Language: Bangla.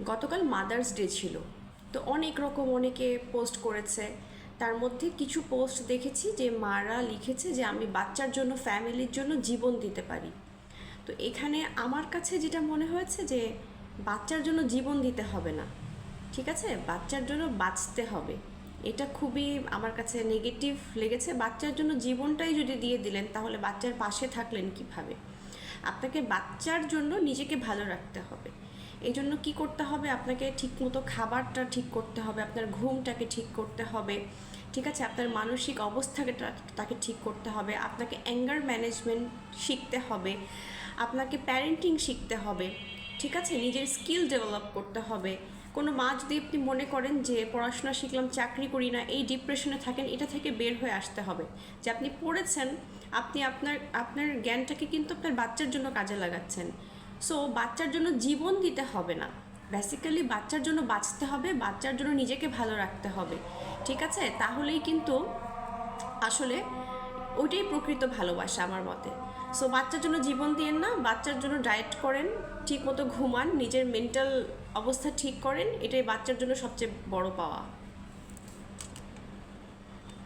গতকাল মাদার্স ডে ছিল, তো অনেক রকম অনেকে পোস্ট করেছে। তার মধ্যে কিছু পোস্ট দেখেছি যে মারা লিখেছে যে আমি বাচ্চার জন্য, ফ্যামিলির জন্য জীবন দিতে পারি। তো এখানে আমার কাছে যেটা মনে হয়েছে যে বাচ্চার জন্য জীবন দিতে হবে না, ঠিক আছে, বাচ্চার জন্য বাঁচতে হবে। এটা খুবই আমার কাছে নেগেটিভ লেগেছে। বাচ্চার জন্য জীবনটাই যদি দিয়ে দিলেন তাহলে বাচ্চার পাশে থাকলেন কিভাবে? আপনাকে বাচ্চার জন্য নিজেকে ভালো রাখতে হবে। এই জন্য কী করতে হবে? আপনাকে ঠিকমতো খাবারটা ঠিক করতে হবে, আপনার ঘুমটাকে ঠিক করতে হবে, ঠিক আছে, আপনার মানসিক অবস্থাকে তাকে ঠিক করতে হবে, আপনাকে অ্যাঙ্গার ম্যানেজমেন্ট শিখতে হবে, আপনাকে প্যারেন্টিং শিখতে হবে, ঠিক আছে, নিজের স্কিল ডেভেলপ করতে হবে। কোনো মা যদি আপনি মনে করেন যে পড়াশোনা শিখলাম চাকরি করি না, এই ডিপ্রেশনে থাকেন, এটা থেকে বের হয়ে আসতে হবে। যে আপনি পড়েছেন, আপনি আপনার আপনার জ্ঞানটাকে কিন্তু আপনার বাচ্চার জন্য কাজে লাগাচ্ছেন। সো বাচ্চার জন্য জীবন দিতে হবে না, বেসিক্যালি বাচ্চার জন্য বাঁচতে হবে, বাচ্চার জন্য নিজেকে ভালো রাখতে হবে, ঠিক আছে। তাহলেই কিন্তু আসলে ওইটাই প্রকৃত ভালোবাসা আমার মতে। সো বাচ্চার জন্য জীবন দিয়েন না, বাচ্চার জন্য ডায়েট করেন, ঠিক মতো ঘুমান, নিজের মেন্টাল অবস্থা ঠিক করেন, এটাই বাচ্চার জন্য সবচেয়ে বড় পাওয়া।